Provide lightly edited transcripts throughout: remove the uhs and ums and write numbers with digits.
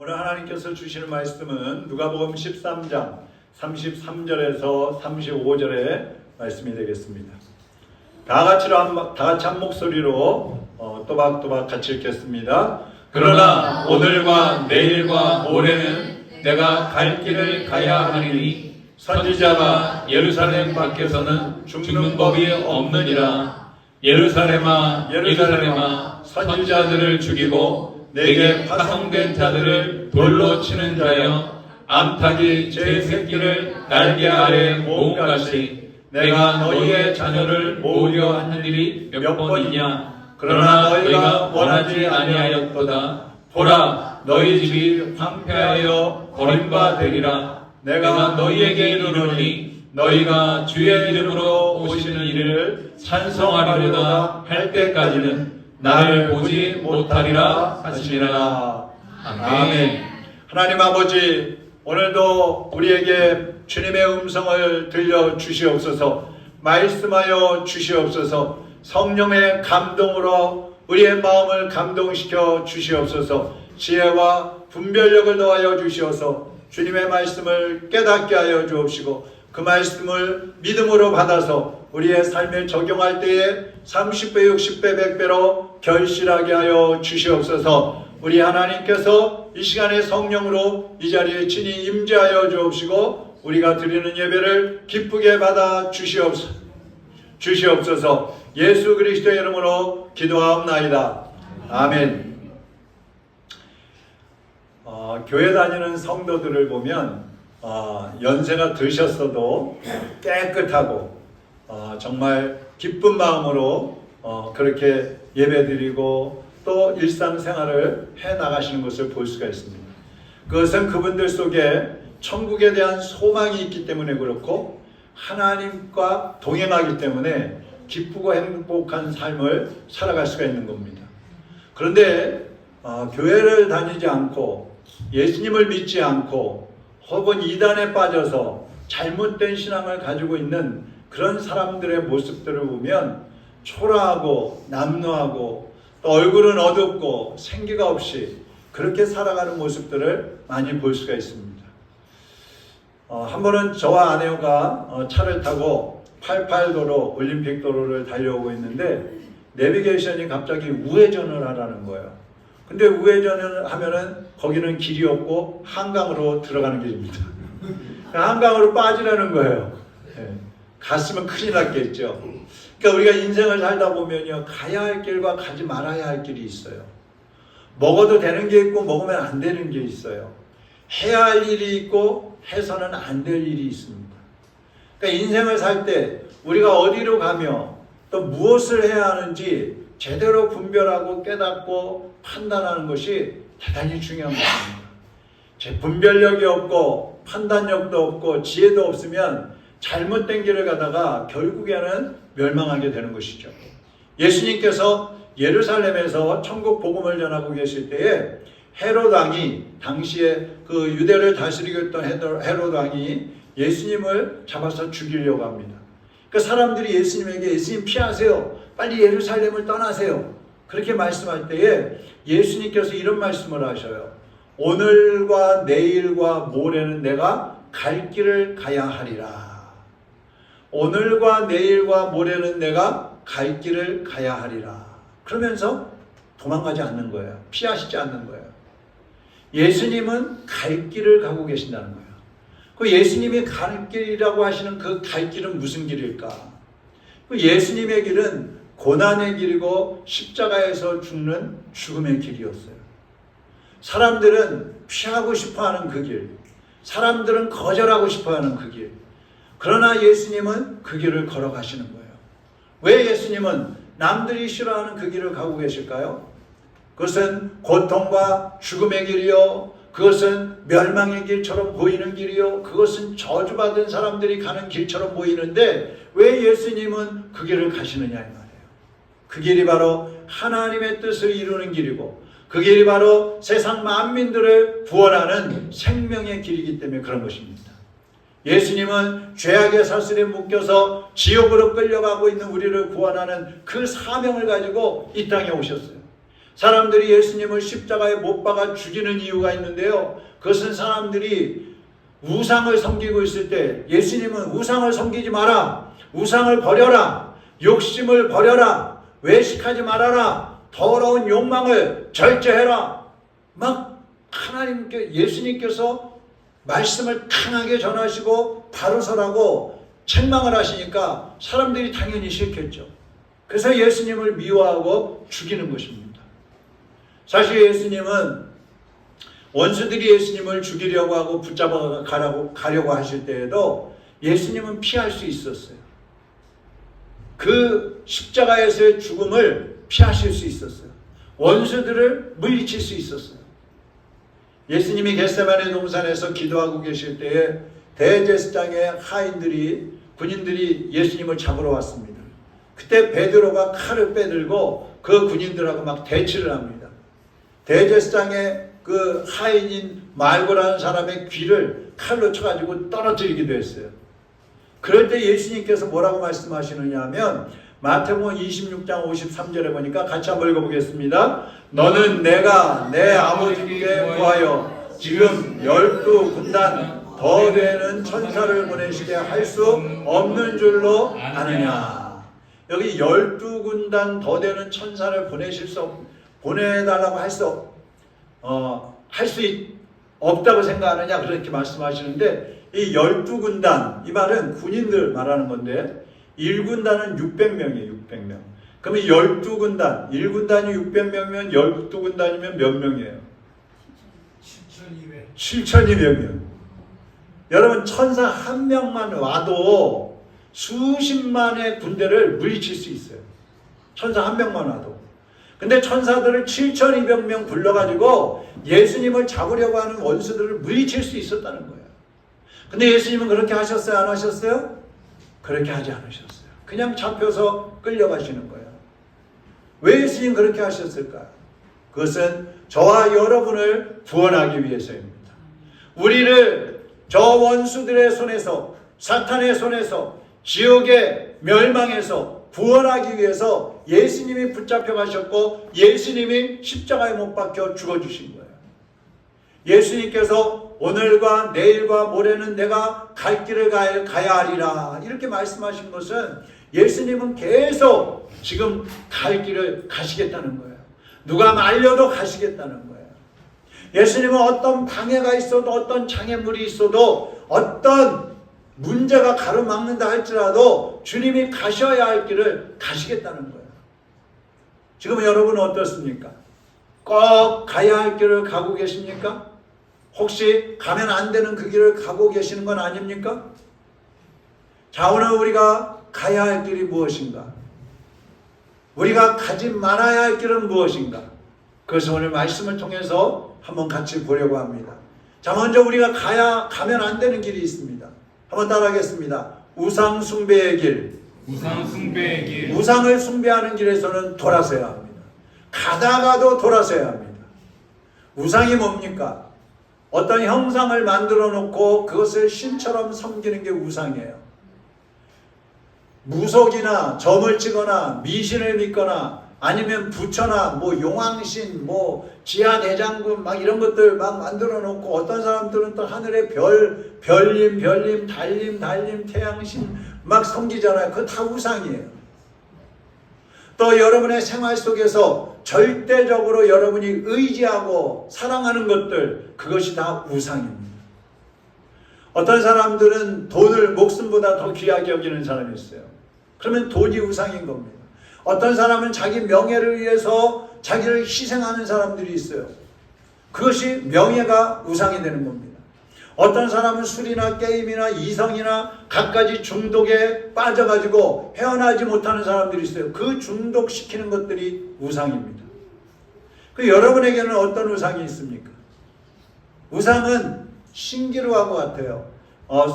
오늘 하나님께서 주시는 말씀은 누가복음 13장 33절에서 35절의 말씀이 되겠습니다. 다 같이 한 목소리로 또박또박 같이 읽겠습니다. 그러나 오늘과 내일과 모레는 내가 갈 길을 가야 하리니 선지자가 예루살렘 밖에서는 죽는 법이 없느니라. 예루살렘아 예루살렘아 선지자들을 죽이고 내게 파송된 자들을 돌로 치는 자여, 암탉이 제 새끼를 날개 아래 모음같이 내가 너희의 자녀를 모으려 한 일이 몇 번이냐. 그러나 너희가 원하지 아니하였도다. 보라, 너희 집이 황폐하여 버림바 되리라. 내가 너희에게 이르노니 너희가 주의 이름으로 오시는 이를 찬송하리로다 할 때까지는 나를 보지 못하리라 하시니라. 아멘. 하나님 아버지, 오늘도 우리에게 주님의 음성을 들려 주시옵소서. 말씀하여 주시옵소서. 성령의 감동으로 우리의 마음을 감동시켜 주시옵소서. 지혜와 분별력을 더하여 주시어서 주님의 말씀을 깨닫게 하여 주옵시고, 그 말씀을 믿음으로 받아서 우리의 삶에 적용할 때에 30배, 60배, 100배로 결실하게 하여 주시옵소서. 우리 하나님께서 이 시간에 성령으로 이 자리에 친히 임재하여 주옵시고, 우리가 드리는 예배를 기쁘게 받아 주시옵소서. 예수 그리스도의 이름으로 기도하옵나이다. 아멘. 교회 다니는 성도들을 보면 연세가 드셨어도 깨끗하고 정말 기쁜 마음으로 그렇게 예배드리고 또 일상생활을 해나가시는 것을 볼 수가 있습니다. 그것은 그분들 속에 천국에 대한 소망이 있기 때문에 그렇고, 하나님과 동행하기 때문에 기쁘고 행복한 삶을 살아갈 수가 있는 겁니다. 그런데 교회를 다니지 않고 예수님을 믿지 않고 혹은 이단에 빠져서 잘못된 신앙을 가지고 있는 그런 사람들의 모습들을 보면 초라하고 남루하고 또 얼굴은 어둡고 생기가 없이 그렇게 살아가는 모습들을 많이 볼 수가 있습니다. 한 번은 저와 아내가 차를 타고 88도로 올림픽도로를 달려오고 있는데 내비게이션이 갑자기 우회전을 하라는 거예요. 근데 우회전을 하면은 거기는 길이 없고 한강으로 들어가는 길입니다. 한강으로 빠지라는 거예요. 갔으면 큰일 났겠죠. 그러니까 우리가 인생을 살다 보면요, 가야 할 길과 가지 말아야 할 길이 있어요. 먹어도 되는 게 있고 먹으면 안 되는 게 있어요. 해야 할 일이 있고 해서는 안 될 일이 있습니다. 그러니까 인생을 살 때 우리가 어디로 가며 또 무엇을 해야 하는지 제대로 분별하고 깨닫고 판단하는 것이 대단히 중요한 것입니다. 분별력이 없고 판단력도 없고 지혜도 없으면 잘못된 길을 가다가 결국에는 멸망하게 되는 것이죠. 예수님께서 예루살렘에서 천국 복음을 전하고 계실 때에 헤롯 왕이, 당시에 그 유대를 다스리고 있던 헤롯 왕이 예수님을 잡아서 죽이려고 합니다. 그 사람들이 예수님에게 예수님 피하세요. 빨리 예루살렘을 떠나세요. 그렇게 말씀할 때에 예수님께서 이런 말씀을 하셔요. 오늘과 내일과 모레는 내가 갈 길을 가야 하리라. 오늘과 내일과 모레는 내가 갈 길을 가야 하리라. 그러면서 도망가지 않는 거예요. 피하시지 않는 거예요. 예수님은 갈 길을 가고 계신다는 거예요. 그 예수님이 갈 길이라고 하시는 그 갈 길은 무슨 길일까? 그 예수님의 길은 고난의 길이고 십자가에서 죽는 죽음의 길이었어요. 사람들은 피하고 싶어하는 그 길, 사람들은 거절하고 싶어하는 그 길. 그러나 예수님은 그 길을 걸어가시는 거예요. 왜 예수님은 남들이 싫어하는 그 길을 가고 계실까요? 그것은 고통과 죽음의 길이요, 그것은 멸망의 길처럼 보이는 길이요, 그것은 저주받은 사람들이 가는 길처럼 보이는데 왜 예수님은 그 길을 가시느냐 이 말이에요. 그 길이 바로 하나님의 뜻을 이루는 길이고, 그 길이 바로 세상 만민들을 구원하는 생명의 길이기 때문에 그런 것입니다. 예수님은 죄악의 사슬에 묶여서 지옥으로 끌려가고 있는 우리를 구원하는 그 사명을 가지고 이 땅에 오셨어요. 사람들이 예수님을 십자가에 못 박아 죽이는 이유가 있는데요. 그것은 사람들이 우상을 섬기고 있을 때 예수님은 우상을 섬기지 마라. 우상을 버려라. 욕심을 버려라. 외식하지 말아라. 더러운 욕망을 절제해라. 막 하나님께 예수님께서 말씀을 강하게 전하시고 바로 서라고 책망을 하시니까 사람들이 당연히 싫겠죠. 그래서 예수님을 미워하고 죽이는 것입니다. 사실 예수님은 원수들이 예수님을 죽이려고 하고 붙잡아 가려고 하실 때에도 예수님은 피할 수 있었어요. 그 십자가에서의 죽음을 피하실 수 있었어요. 원수들을 물리칠 수 있었어요. 예수님이 겟세마네 동산에서 기도하고 계실 때에 대제사장의 군인들이 예수님을 잡으러 왔습니다. 그때 베드로가 칼을 빼들고 그 군인들하고 막 대치를 합니다. 대제사장의 그 하인인 말고라는 사람의 귀를 칼로 쳐가지고 떨어뜨리기도 했어요. 그럴 때 예수님께서 뭐라고 말씀하시느냐 하면 마태복음 26장 53절에 보니까 같이 한번 읽어보겠습니다. 너는 내가 내 아버지께 구하여 지금 12군단 더 되는 천사를 보내시게 할 수 없는 줄로 아느냐. 여기 12군단 더 되는 천사를 보내달라고 할 수 없다고 생각하느냐 그렇게 말씀하시는데, 이 12군단 이 말은 군인들 말하는 건데 1군단은 600명이에요. 600명. 그러면 12군단 1군단이 600명이면 12군단이면 몇 명이에요? 7,200명. 여러분 천사 한 명만 와도 수십만의 군대를 물리칠 수 있어요. 천사 한 명만 와도. 근데 천사들을 7,200명 불러가지고 예수님을 잡으려고 하는 원수들을 물리칠 수 있었다는 거예요. 근데 예수님은 그렇게 하셨어요? 안 하셨어요? 그렇게 하지 않으셨어요. 그냥 잡혀서 끌려가시는 거예요. 왜 예수님 그렇게 하셨을까요? 그것은 저와 여러분을 구원하기 위해서입니다. 우리를 저 원수들의 손에서, 사탄의 손에서, 지옥의 멸망에서 구원하기 위해서 예수님이 붙잡혀 가셨고 예수님이 십자가에 못 박혀 죽어주신 거예요. 예수님께서 오늘과 내일과 모레는 내가 갈 길을 가야 하리라 이렇게 말씀하신 것은 예수님은 계속 지금 갈 길을 가시겠다는 거예요. 누가 말려도 가시겠다는 거예요. 예수님은 어떤 방해가 있어도, 어떤 장애물이 있어도, 어떤 문제가 가로막는다 할지라도 주님이 가셔야 할 길을 가시겠다는 거예요. 지금 여러분은 어떻습니까? 꼭 가야 할 길을 가고 계십니까? 혹시 가면 안 되는 그 길을 가고 계시는 건 아닙니까? 자, 오늘 우리가 가야 할 길이 무엇인가? 우리가 가지 말아야 할 길은 무엇인가? 그래서 오늘 말씀을 통해서 한번 같이 보려고 합니다. 자, 먼저 우리가 가면 안 되는 길이 있습니다. 한번 따라하겠습니다. 우상 숭배의 길. 우상 숭배의 길. 우상을 숭배하는 길에서는 돌아서야 합니다. 가다가도 돌아서야 합니다. 우상이 뭡니까? 어떤 형상을 만들어 놓고 그것을 신처럼 섬기는 게 우상이에요. 무속이나 점을 치거나 미신을 믿거나 아니면 부처나 뭐 용왕신, 뭐 지하대장군 막 이런 것들 막 만들어 놓고 어떤 사람들은 또 하늘의 별님, 달님, 태양신 막 섬기잖아요. 그거 다 우상이에요. 또 여러분의 생활 속에서 절대적으로 여러분이 의지하고 사랑하는 것들, 그것이 다 우상입니다. 어떤 사람들은 돈을 목숨보다 더 귀하게 여기는 사람이 있어요. 그러면 돈이 우상인 겁니다. 어떤 사람은 자기 명예를 위해서 자기를 희생하는 사람들이 있어요. 그것이 명예가 우상이 되는 겁니다. 어떤 사람은 술이나 게임이나 이성이나 갖가지 중독에 빠져가지고 헤어나지 못하는 사람들이 있어요. 그 중독시키는 것들이 우상입니다. 그 여러분에게는 어떤 우상이 있습니까? 우상은 신기루하고 같아요.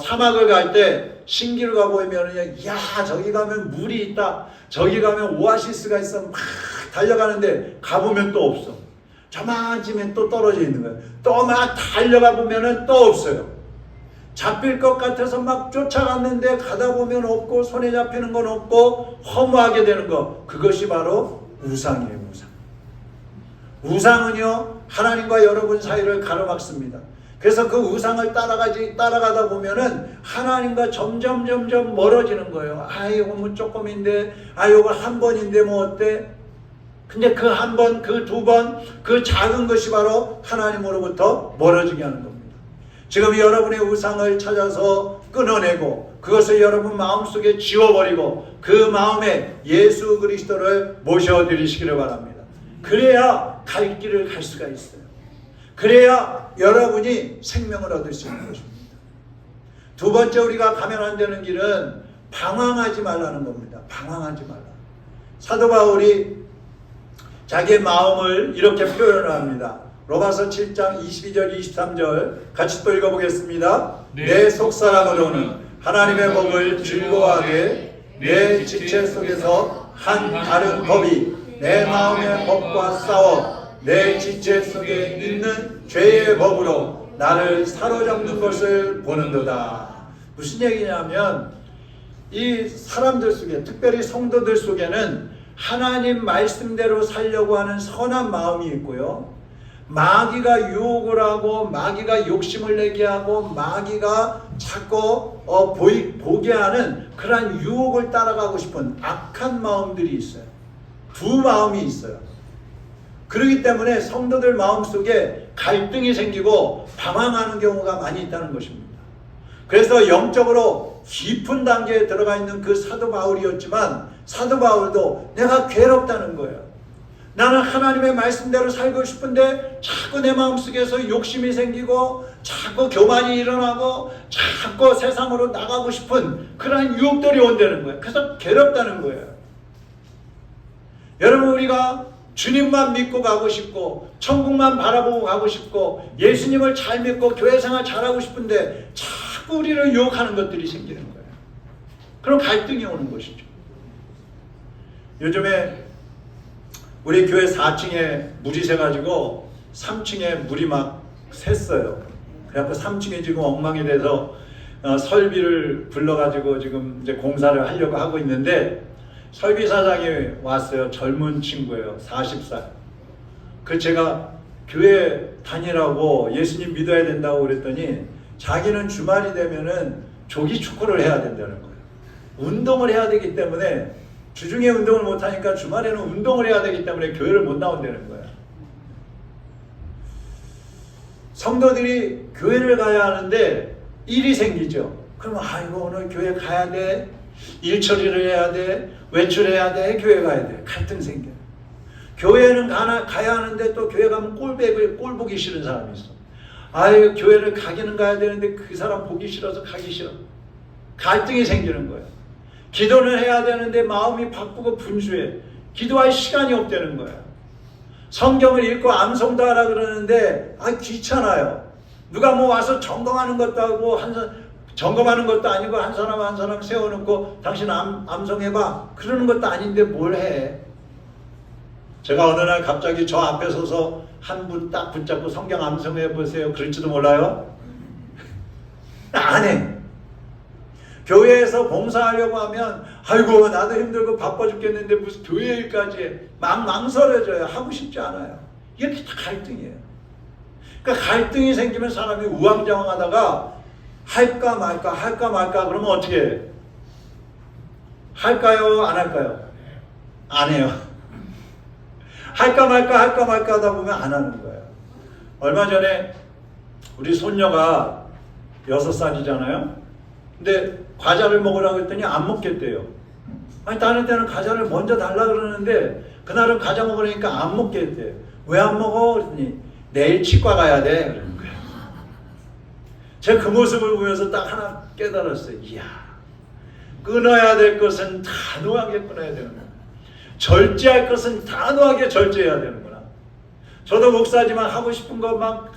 사막을 갈 때 신기루가 보이면 야 저기 가면 물이 있다, 저기 가면 오아시스가 있어, 막 달려가는데 가보면 또 없어. 저만치면 또 떨어져 있는 거예요. 또 막 달려가 보면은 또 없어요. 잡힐 것 같아서 막 쫓아갔는데 가다 보면 없고 손에 잡히는 건 없고 허무하게 되는 거, 그것이 바로 우상이에요. 우상. 우상은요, 하나님과 여러분 사이를 가로막습니다. 그래서 그 우상을 따라가다 보면은 하나님과 점점 멀어지는 거예요. 아, 이거 뭐 조금인데, 아, 이거 한 번인데 뭐 어때? 근데 그 한 번, 그 두 번, 그 작은 것이 바로 하나님으로부터 멀어지게 하는 겁니다. 지금 여러분의 우상을 찾아서 끊어내고 그것을 여러분 마음속에 지워버리고 그 마음에 예수 그리스도를 모셔드리시기를 바랍니다. 그래야 갈 길을 갈 수가 있어요. 그래야 여러분이 생명을 얻을 수 있는 것입니다. 두 번째 우리가 가면 안 되는 길은 방황하지 말라는 겁니다. 방황하지 말라. 사도 바울이 자기의 마음을 이렇게 표현을 합니다. 로마서 7장 22절 23절 같이 또 읽어보겠습니다. 내 속사람으로는 하나님의 법을 즐거워하게 내 지체 속에서 한 다른 법이 내 마음의 법과 싸워 내 지체 속에 있는 죄의 법으로 나를 사로잡는 것을 보는도다. 무슨 얘기냐면 이 사람들 속에, 특별히 성도들 속에는 하나님 말씀대로 살려고 하는 선한 마음이 있고요, 마귀가 유혹을 하고 마귀가 욕심을 내게 하고 마귀가 자꾸 보게 하는 그러한 유혹을 따라가고 싶은 악한 마음들이 있어요. 두 마음이 있어요. 그렇기 때문에 성도들 마음속에 갈등이 생기고 방황하는 경우가 많이 있다는 것입니다. 그래서 영적으로 깊은 단계에 들어가 있는 그 사도 바울이었지만 사도 바울도 내가 괴롭다는 거예요. 나는 하나님의 말씀대로 살고 싶은데 자꾸 내 마음속에서 욕심이 생기고 자꾸 교만이 일어나고 자꾸 세상으로 나가고 싶은 그러한 유혹들이 온다는 거예요. 그래서 괴롭다는 거예요. 여러분, 우리가 주님만 믿고 가고 싶고 천국만 바라보고 가고 싶고 예수님을 잘 믿고 교회 생활 잘하고 싶은데 자꾸 우리를 유혹하는 것들이 생기는 거예요. 그럼 갈등이 오는 것이죠. 요즘에 우리 교회 4층에 물이 새가지고 3층에 물이 막 샜어요. 그래갖고 3층에 지금 엉망이 돼서 설비를 불러가지고 지금 이제 공사를 하려고 하고 있는데 설비사장이 왔어요. 젊은 친구예요. 40살. 그 제가 교회 다니라고 예수님 믿어야 된다고 그랬더니 자기는 주말이 되면은 조기 축구를 해야 된다는 거예요. 운동을 해야 되기 때문에 주중에 운동을 못하니까 주말에는 운동을 해야 되기 때문에 교회를 못 나온다는 거예요. 성도들이 교회를 가야 하는데 일이 생기죠. 그러면 아이고 오늘 교회 가야 돼. 일 처리를 해야 돼. 외출해야 돼. 교회 가야 돼. 갈등 생겨요. 교회는 가야 하는데 또 교회 가면 꼴 보기 싫은 사람이 있어. 아유, 교회를 가기는 가야 되는데 그 사람 보기 싫어서 가기 싫어. 갈등이 생기는 거예요. 기도는 해야 되는데 마음이 바쁘고 분주해. 기도할 시간이 없다는 거예요. 성경을 읽고 암송도 하라 그러는데 귀찮아요. 누가 뭐 와서 점검하는 것도 하고 점검하는 것도 아니고 한 사람 세워놓고 당신 암송해봐 그러는 것도 아닌데 뭘 해. 제가 어느 날 갑자기 저 앞에 서서 한 분 딱 붙잡고 성경 암송해보세요 그럴지도 몰라요. 안 해. 교회에서 봉사하려고 하면 아이고 나도 힘들고 바빠 죽겠는데 무슨 교회 일까지 해. 망설여져요. 하고 싶지 않아요. 이게 다 갈등이에요. 그러니까 갈등이 생기면 사람이 우왕좌왕하다가 할까 말까 그러면 어떻게 해요? 할까요? 안 할까요? 안 해요. 할까 말까 하다 보면 안 하는 거예요. 얼마 전에 우리 손녀가 6살이잖아요. 근데 과자를 먹으라고 했더니 안 먹겠대요. 아니 다른 때는 과자를 먼저 달라 그러는데 그날은 과자 먹으라니까 안 먹겠대요. 왜 안 먹어? 그랬더니 내일 치과 가야 돼 그러는 거예요. 제가 그 모습을 보면서 딱 하나 깨달았어요. 이야, 끊어야 될 것은 단호하게 끊어야 되는구나. 절제할 것은 단호하게 절제해야 되는구나. 저도 목사지만 하고 싶은 거 막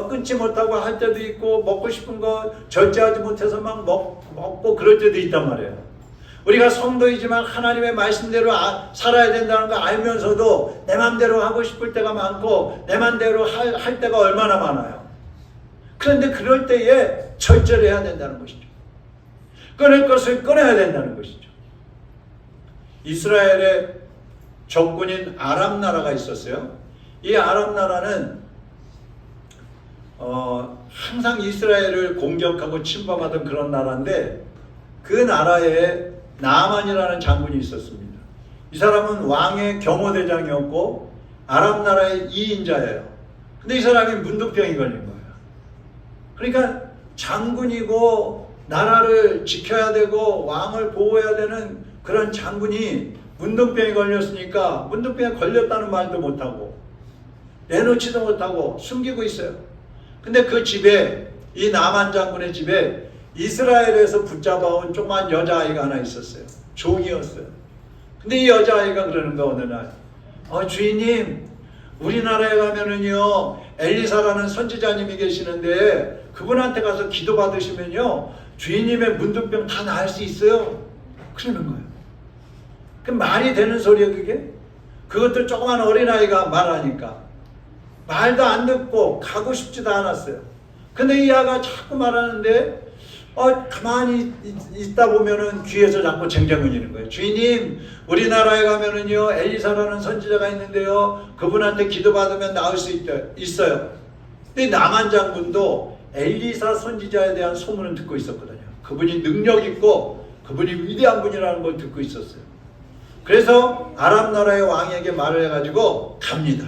끊지 못하고 할 때도 있고 먹고 싶은 거 절제하지 못해서 막 먹고 그럴 때도 있단 말이에요. 우리가 성도이지만 하나님의 말씀대로 살아야 된다는 거 알면서도 내 맘대로 하고 싶을 때가 많고 내 맘대로 할 때가 얼마나 많아요. 그런데 그럴 때에 절제를 해야 된다는 것이죠. 끊을 것을 끊어야 된다는 것이죠. 이스라엘의 적군인 아람 나라가 있었어요. 이 아람 나라는 항상 이스라엘을 공격하고 침범하던 그런 나라인데 그 나라에 나만이라는 장군이 있었습니다. 이 사람은 왕의 경호대장이었고 아람 나라의 2인자예요. 근데 이 사람이 문둥병이 걸린 거예요. 그러니까 장군이고 나라를 지켜야 되고 왕을 보호해야 되는 그런 장군이 문둥병이 걸렸으니까 문둥병에 걸렸다는 말도 못하고 내놓지도 못하고 숨기고 있어요. 근데 그 집에, 이 나만 장군의 집에 이스라엘에서 붙잡아온 조그만 여자아이가 하나 있었어요. 종이었어요. 근데 이 여자아이가 그러는 거 어느 날, 주인님, 우리나라에 가면은요 엘리사라는 선지자님이 계시는데 그분한테 가서 기도 받으시면요 주인님의 문둥병 다 나을 수 있어요. 그러는 거예요. 그 말이 되는 소리예요 그게? 그것도 조그만 어린아이가 말하니까 말도 안 듣고 가고 싶지도 않았어요. 근데 이 아가 자꾸 말하는데 가만히 있다 보면은 귀에서 자꾸 쟁쟁 울리는 거예요. 주인님, 우리나라에 가면은요 엘리사라는 선지자가 있는데요 그분한테 기도받으면 나을 수 있어요. 근데 나만 장군도 엘리사 선지자에 대한 소문은 듣고 있었거든요. 그분이 능력 있고 그분이 위대한 분이라는 걸 듣고 있었어요. 그래서 아람 나라의 왕에게 말을 해가지고 갑니다.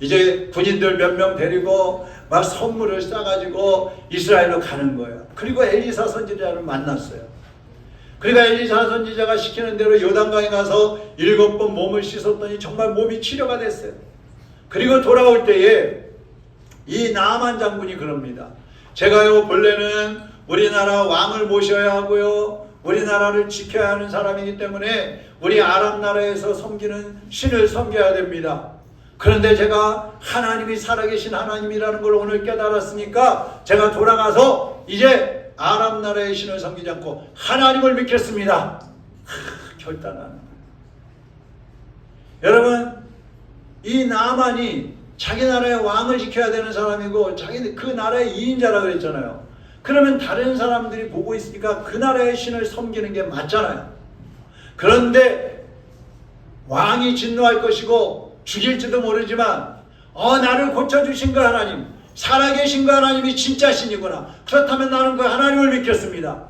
이제 군인들 몇 명 데리고 막 선물을 싸가지고 이스라엘로 가는 거예요. 그리고 엘리사 선지자를 만났어요. 그러니까 엘리사 선지자가 시키는 대로 요단강에 가서 7번 몸을 씻었더니 정말 몸이 치료가 됐어요. 그리고 돌아올 때에 이 나만 장군이 그럽니다. 제가요 본래는 우리나라 왕을 모셔야 하고요 우리나라를 지켜야 하는 사람이기 때문에 우리 아람 나라에서 섬기는 신을 섬겨야 됩니다. 그런데 제가 하나님이 살아계신 하나님이라는 걸 오늘 깨달았으니까 제가 돌아가서 이제 아람 나라의 신을 섬기지 않고 하나님을 믿겠습니다. 결단하는 거예요. 여러분, 이 나만이 자기 나라의 왕을 지켜야 되는 사람이고 자기 그 나라의 2인자라 그랬잖아요. 그러면 다른 사람들이 보고 있으니까 그 나라의 신을 섬기는 게 맞잖아요. 그런데 왕이 진노할 것이고 죽일지도 모르지만 나를 고쳐주신 그 하나님, 살아계신 그 하나님이 진짜 신이구나. 그렇다면 나는 그 하나님을 믿겠습니다.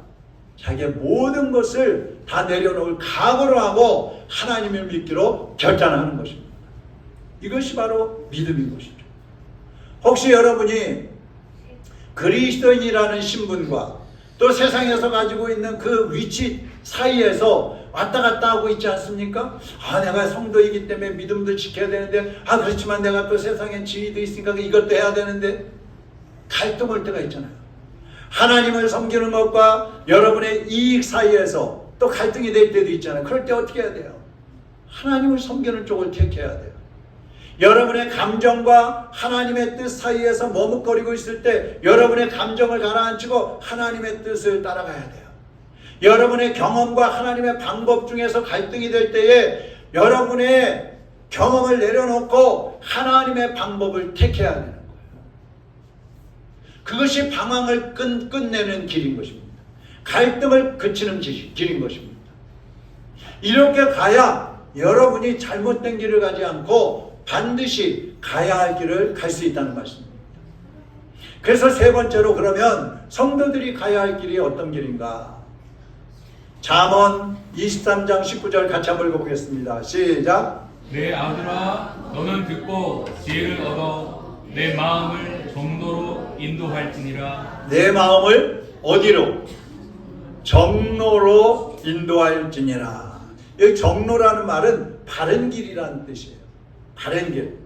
자기의 모든 것을 다 내려놓을 각오로 하고 하나님을 믿기로 결단하는 것입니다. 이것이 바로 믿음인 것이죠. 혹시 여러분이 그리스도인이라는 신분과 또 세상에서 가지고 있는 그 위치 사이에서 왔다 갔다 하고 있지 않습니까? 내가 성도이기 때문에 믿음도 지켜야 되는데 그렇지만 내가 또 세상엔 지위도 있으니까 이것도 해야 되는데 갈등할 때가 있잖아요. 하나님을 섬기는 것과 여러분의 이익 사이에서 또 갈등이 될 때도 있잖아요. 그럴 때 어떻게 해야 돼요? 하나님을 섬기는 쪽을 택해야 돼요. 여러분의 감정과 하나님의 뜻 사이에서 머뭇거리고 있을 때 여러분의 감정을 가라앉히고 하나님의 뜻을 따라가야 돼요. 여러분의 경험과 하나님의 방법 중에서 갈등이 될 때에 여러분의 경험을 내려놓고 하나님의 방법을 택해야 되는 거예요. 그것이 방황을 끝내는 길인 것입니다. 갈등을 그치는 길인 것입니다. 이렇게 가야 여러분이 잘못된 길을 가지 않고 반드시 가야 할 길을 갈 수 있다는 말씀입니다. 그래서 세 번째로 그러면 성도들이 가야 할 길이 어떤 길인가? 잠언 23장 19절 같이 한번 읽어보겠습니다. 시작. 내 아들아 너는 듣고 지혜를 얻어 내 마음을 정도로 인도할지니라. 내 마음을 어디로? 정로로 인도할지니라. 여기 정로라는 말은 바른 길이라는 뜻이에요. 바른 길.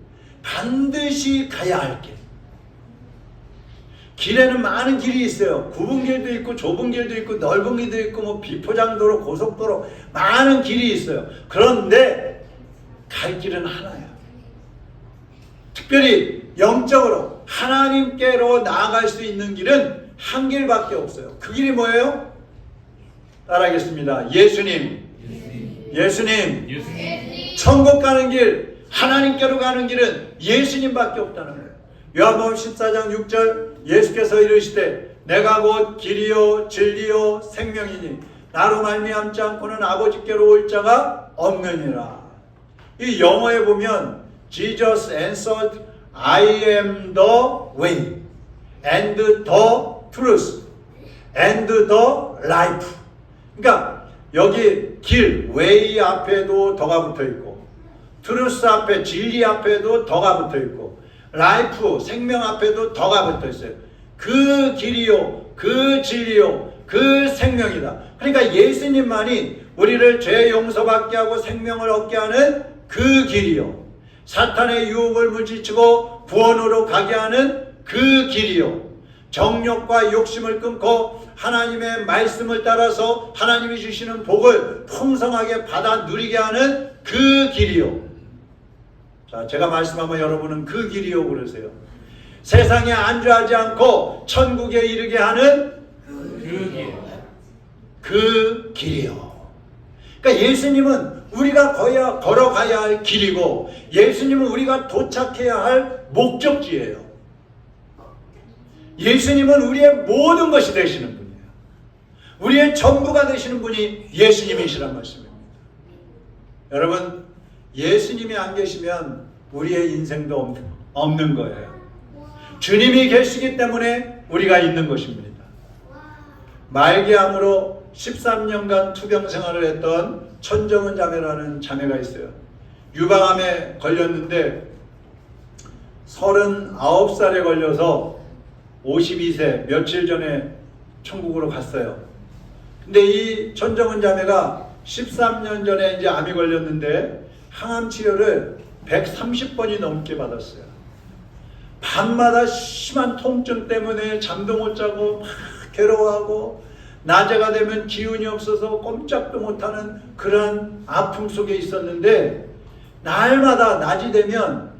반드시 가야 할 길. 길에는 많은 길이 있어요. 굽은 길도 있고 좁은 길도 있고 넓은 길도 있고 비포장도로 고속도로 많은 길이 있어요. 그런데 갈 길은 하나야. 특별히 영적으로 하나님께로 나아갈 수 있는 길은 한 길밖에 없어요. 그 길이 뭐예요? 따라하겠습니다. 예수님. 천국 가는 길, 하나님께로 가는 길은 예수님밖에 없다는 거예요. 요한복음 14장 6절 예수께서 이르시되 내가 곧 길이요 진리요 생명이니 나로 말미암지 않고는 아버지께로 올 자가 없느니라. 이 영어에 보면 Jesus answered, I am the way and the truth and the life. 그러니까 여기 길, way 앞에도 더가 붙어 있고, truth 앞에, 진리 앞에도 더가 붙어 있고, life, 생명 앞에도 더가 붙어 있어요. 그 길이요, 그 진리요, 그 생명이다. 그러니까 예수님만이 우리를 죄 용서받게 하고 생명을 얻게 하는 그 길이요, 사탄의 유혹을 물리치고 구원으로 가게 하는 그 길이요, 정욕과 욕심을 끊고 하나님의 말씀을 따라서 하나님이 주시는 복을 풍성하게 받아 누리게 하는 그 길이요. 자, 제가 말씀하면 여러분은 그 길이요 그러세요. 세상에 안주하지 않고 천국에 이르게 하는 그 길. 그 길이요. 그러니까 예수님은 우리가 걸어가야 할 길이고, 예수님은 우리가 도착해야 할 목적지예요. 예수님은 우리의 모든 것이 되시는 분이에요. 우리의 전부가 되시는 분이 예수님이시란 말씀입니다. 여러분, 예수님이 안 계시면 우리의 인생도 없는 거예요. 주님이 계시기 때문에 우리가 있는 것입니다. 말기암으로 13년간 투병 생활을 했던 천정은 자매라는 자매가 있어요. 유방암에 걸렸는데 39살에 걸려서 52세 며칠 전에 천국으로 갔어요. 근데 이 천정은 자매가 13년 전에 이제 암이 걸렸는데 항암 치료를 130번이 넘게 받았어요. 밤마다 심한 통증 때문에 잠도 못 자고 막 괴로워하고, 낮에가 되면 기운이 없어서 꼼짝도 못하는 그런 아픔 속에 있었는데, 날마다 낮이 되면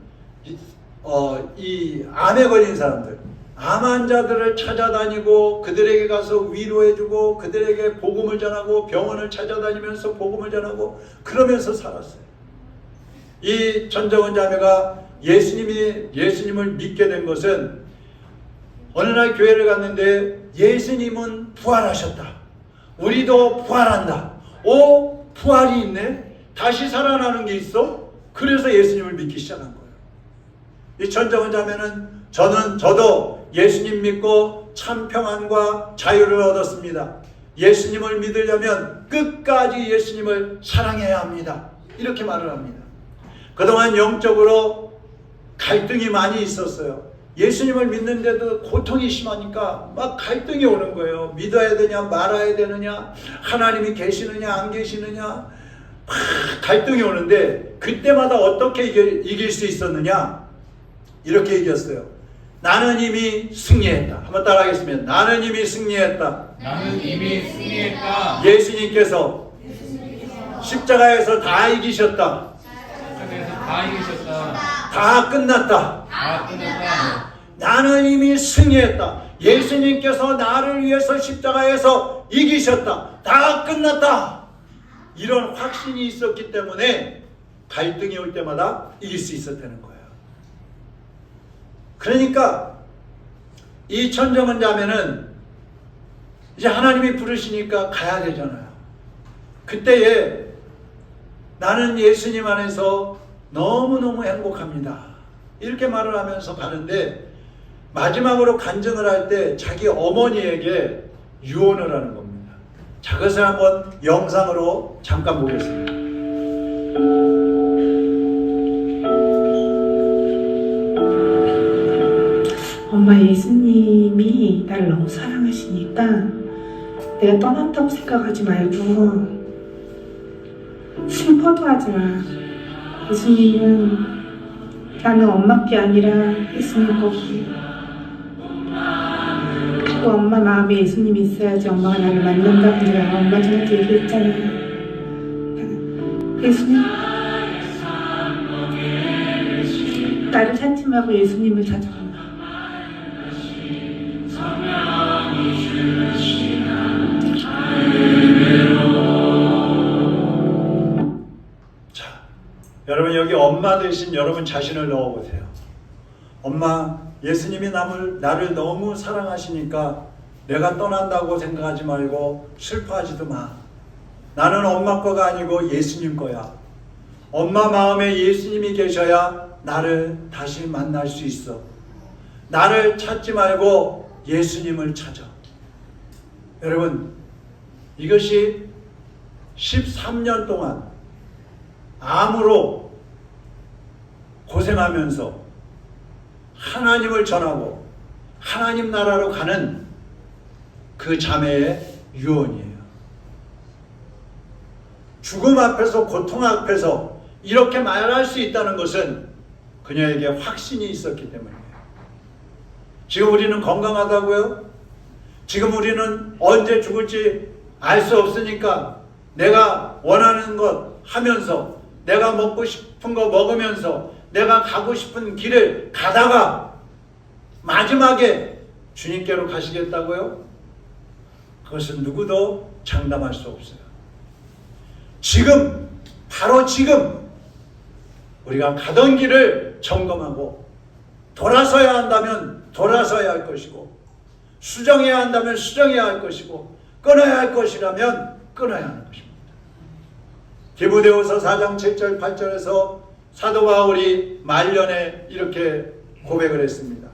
이 암에 걸린 사람들, 암 환자들을 찾아다니고 그들에게 가서 위로해주고 그들에게 복음을 전하고 병원을 찾아다니면서 복음을 전하고 그러면서 살았어요. 이 천정은 자매가 예수님을 믿게 된 것은, 어느 날 교회를 갔는데 예수님은 부활하셨다, 우리도 부활한다, 오, 부활이 있네, 다시 살아나는 게 있어. 그래서 예수님을 믿기 시작한 거예요. 이 천정은 자매는 저도 예수님 믿고 참 평안과 자유를 얻었습니다. 예수님을 믿으려면 끝까지 예수님을 사랑해야 합니다. 이렇게 말을 합니다. 그동안 영적으로 갈등이 많이 있었어요. 예수님을 믿는데도 고통이 심하니까 막 갈등이 오는 거예요. 믿어야 되냐 말아야 되느냐, 하나님이 계시느냐 안 계시느냐, 막 갈등이 오는데, 그때마다 어떻게 이길 수 있었느냐, 이렇게 이겼어요. 나는 이미 승리했다. 한번 따라하겠습니다. 나는 이미 승리했다. 나는 이미 승리했다. 예수님께서 십자가에서 다 이기셨다. 십자가에서 다 이기셨다. 다 끝났다. 다 끝났다. 나는 이미 승리했다. 예수님께서 나를 위해서 십자가에서 이기셨다. 다 끝났다. 이런 확신이 있었기 때문에 갈등이 올 때마다 이길 수 있었다는 거예요. 그러니까 이 천정은 자매는 이제 하나님이 부르시니까 가야 되잖아요. 그때에 나는 예수님 안에서 너무너무 행복합니다, 이렇게 말을 하면서 가는데, 마지막으로 간증을 할 때 자기 어머니에게 유언을 하는 겁니다. 자, 그것을 한번 영상으로 잠깐 보겠습니다. 엄마, 예수님이 나를 너무 사랑하시니까 내가 떠났다고 생각하지 말고 슬퍼도 하지 마. 예수님은 나는 엄마께 아니라 예수님 거고, 또 엄마 마음에 예수님이 있어야지 엄마가 나를 만난다고 내가 엄마 저한테 얘기했잖아. 예수님, 나를 찾지 말고 예수님을 찾아. 여러분, 여기 엄마 대신 여러분 자신을 넣어보세요. 엄마, 예수님이 나를 너무 사랑하시니까 내가 떠난다고 생각하지 말고 슬퍼하지도 마. 나는 엄마 거가 아니고 예수님 거야. 엄마 마음에 예수님이 계셔야 나를 다시 만날 수 있어. 나를 찾지 말고 예수님을 찾아. 여러분, 이것이 13년 동안 암으로 고생하면서 하나님을 전하고 하나님 나라로 가는 그 자매의 유언이에요. 죽음 앞에서, 고통 앞에서 이렇게 말할 수 있다는 것은 그녀에게 확신이 있었기 때문이에요. 지금 우리는 건강하다고요? 지금 우리는 언제 죽을지 알 수 없으니까 내가 원하는 것 하면서, 내가 먹고 싶은 거 먹으면서, 내가 가고 싶은 길을 가다가 마지막에 주님께로 가시겠다고요? 그것은 누구도 장담할 수 없어요. 지금, 바로 지금 우리가 가던 길을 점검하고 돌아서야 한다면 돌아서야 할 것이고, 수정해야 한다면 수정해야 할 것이고, 끊어야 할 것이라면 끊어야 하는 것입니다. 디모데후서 4장 7절 8절에서 사도 바울이 말년에 이렇게 고백을 했습니다.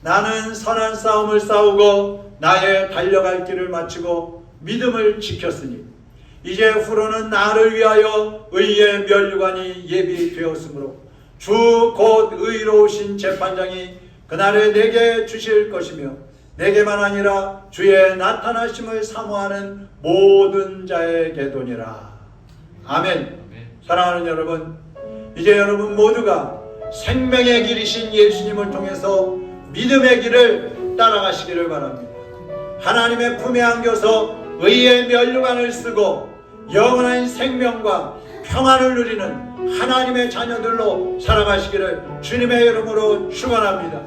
나는 선한 싸움을 싸우고 나의 달려갈 길을 마치고 믿음을 지켰으니 이제 후로는 나를 위하여 의의 면류관이 예비되었으므로 주 곧 의로우신 재판장이 그날에 내게 주실 것이며 내게만 아니라 주의 나타나심을 사모하는 모든 자에게도니라. 아멘. 사랑하는 여러분, 이제 여러분 모두가 생명의 길이신 예수님을 통해서 믿음의 길을 따라가시기를 바랍니다. 하나님의 품에 안겨서 의의 면류관을 쓰고 영원한 생명과 평안을 누리는 하나님의 자녀들로 살아가시기를 주님의 이름으로 축원합니다.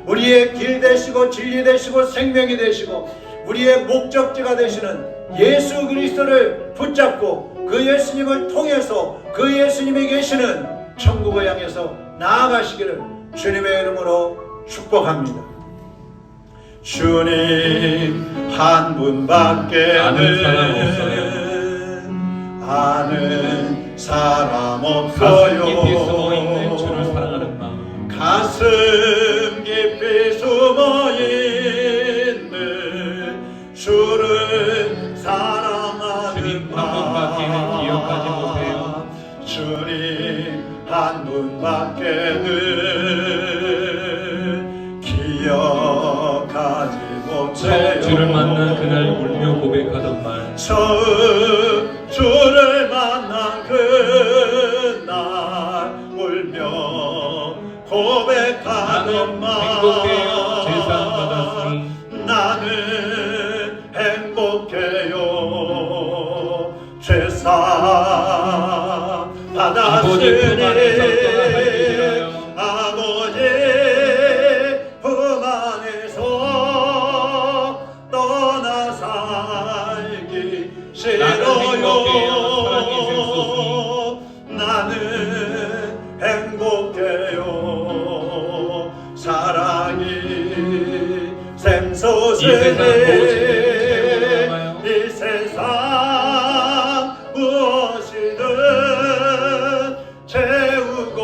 우리의 길 되시고 진리 되시고 생명이 되시고 우리의 목적지가 되시는 예수 그리스도를 붙잡고 그 예수님을 통해서 그 예수님이 계시는 천국을 향해서 나아가시기를 주님의 이름으로 축복합니다. 주님 한 분밖에 아는 사람 없어요. 아는 사람 가슴 깊이 없어요. 숨어있는 주를 사랑하는 마음, 가슴 깊이 숨어있는 주를 사랑하는 주님 한 분밖에는 기억하지 못해요. 주님 한 분밖에는 기억하지 못해요. 처음 주를 만난 그날 울며 고백하던 말, 처음 주를 만난 그날 울며 고백하던 말, 행복해요. 제사 받았으니. 나는 행복해요. 제사 아버지 품 안에서 떠나 살기 받았으니 싫어요. 아버지 품 안에서 떠나 살기 싫어요. 나는 행복해요. 사랑이 샘솟으니 이 세상 무엇이든 채우고도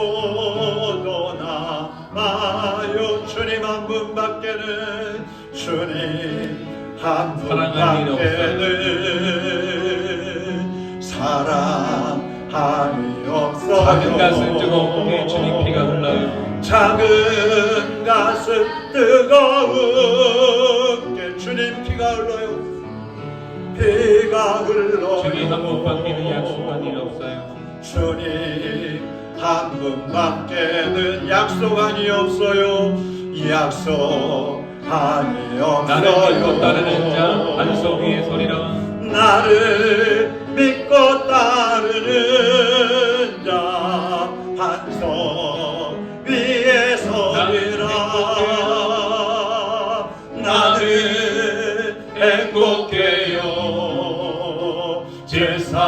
남아요. 주님 한 분밖에는, 주님 한 사랑할 일 분밖에는 사랑할 일 없어요. 작은 가슴 뜨겁게 주님 피가 흘러요. 작은 가슴 뜨거운게 주님 피가 흘러요. 피가 흘러요. 주님 한 분밖에는 약속한 일 없어요. 주님 한 분밖에는 약속한이 없어요. 약속한이 나를 믿고 없어요. 따르는 자 반석 위에 서리라. 나를 믿고 따르는 자 반석 위에 서리라. 나는 행복해요. 제사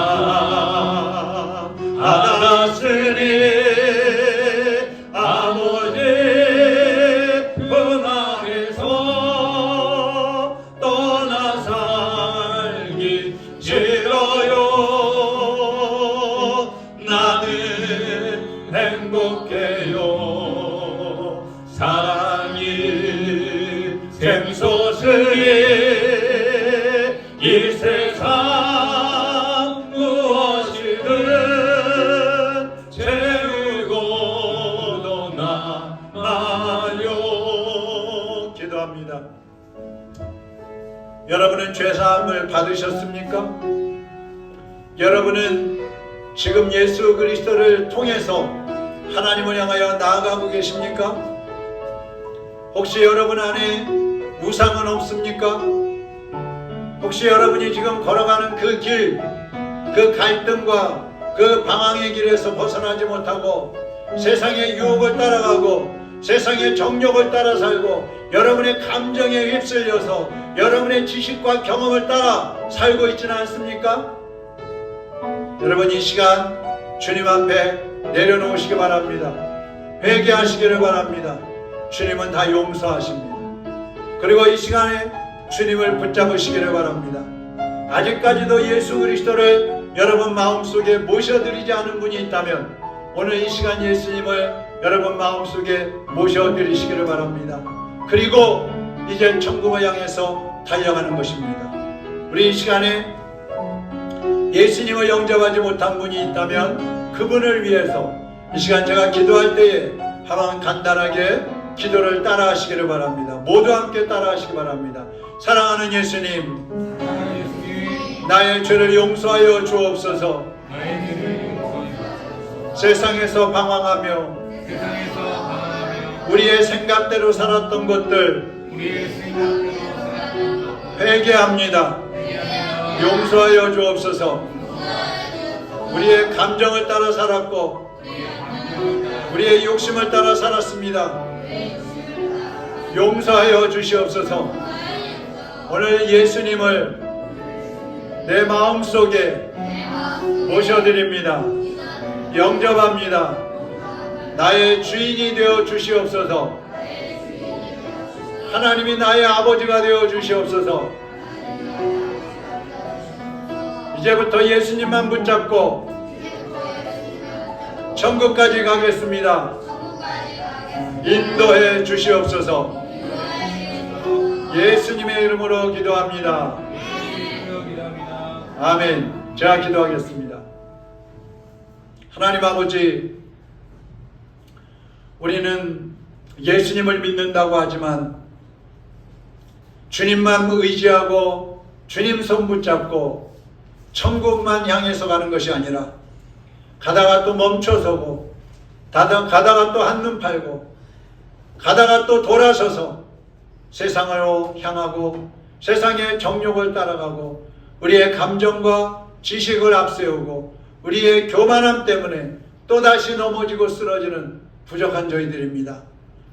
받았으니 아버지 품 안에서 떠나 살기 싫어요. 샘솟으리 이 세상 무엇이든 채우고 떠나요. 기도합니다. 여러분은 죄사함을 받으셨습니까? 여러분은 지금 예수 그리스도를 통해서 하나님을 향하여 나아가고 계십니까? 혹시 여러분 안에 우상은 없습니까? 혹시 여러분이 지금 걸어가는 그 길, 그 갈등과 그 방황의 길에서 벗어나지 못하고 세상의 유혹을 따라가고 세상의 정욕을 따라 살고 여러분의 감정에 휩쓸려서 여러분의 지식과 경험을 따라 살고 있지는 않습니까? 여러분, 이 시간 주님 앞에 내려놓으시기 바랍니다. 회개하시기를 바랍니다. 주님은 다 용서하십니다. 그리고 이 시간에 주님을 붙잡으시기를 바랍니다. 아직까지도 예수 그리스도를 여러분 마음속에 모셔드리지 않은 분이 있다면 오늘 이 시간 예수님을 여러분 마음속에 모셔드리시기를 바랍니다. 그리고 이제 천국을 향해서 달려가는 것입니다. 우리 이 시간에 예수님을 영접하지 못한 분이 있다면 그분을 위해서 이 시간 제가 기도할 때에 한번 간단하게 기도를 따라 하시기를 바랍니다. 모두 함께 따라 하시기 바랍니다. 사랑하는 예수님, 나의 죄를 용서하여 주옵소서. 세상에서 방황하며 우리의 생각대로 살았던 것들 회개합니다. 용서하여 주옵소서. 우리의 감정을 따라 살았고 우리의 욕심을 따라 살았습니다. 용서하여 주시옵소서. 오늘 예수님을 내 마음속에 모셔드립니다. 영접합니다. 나의 주인이 되어 주시옵소서. 하나님이 나의 아버지가 되어 주시옵소서. 이제부터 예수님만 붙잡고 천국까지 가겠습니다. 인도해 주시옵소서. 예수님의 이름으로 기도합니다. 아멘. 제가 기도하겠습니다. 하나님 아버지, 우리는 예수님을 믿는다고 하지만 주님만 의지하고 주님 손 붙잡고 천국만 향해서 가는 것이 아니라 가다가 또 멈춰서고 가다가 또 한눈 팔고 가다가 또 돌아서서 세상으로 향하고 세상의 정욕을 따라가고 우리의 감정과 지식을 앞세우고 우리의 교만함 때문에 또다시 넘어지고 쓰러지는 부족한 저희들입니다.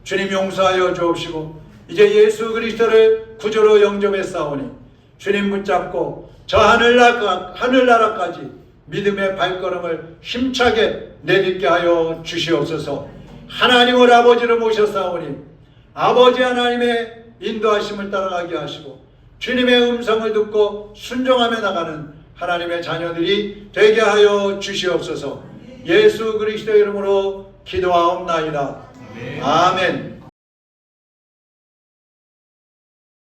주님 용서하여 주옵시고 이제 예수 그리스도를 구주로 영접했사오니 주님 붙잡고 저 하늘나라까지 믿음의 발걸음을 힘차게 내딛게 하여 주시옵소서. 하나님을 아버지로 모셨사오니 아버지 하나님의 인도하심을 따라가게 하시고 주님의 음성을 듣고 순종하며 나가는 하나님의 자녀들이 되게 하여 주시옵소서. 예수 그리스도의 이름으로 기도하옵나이다. 아멘.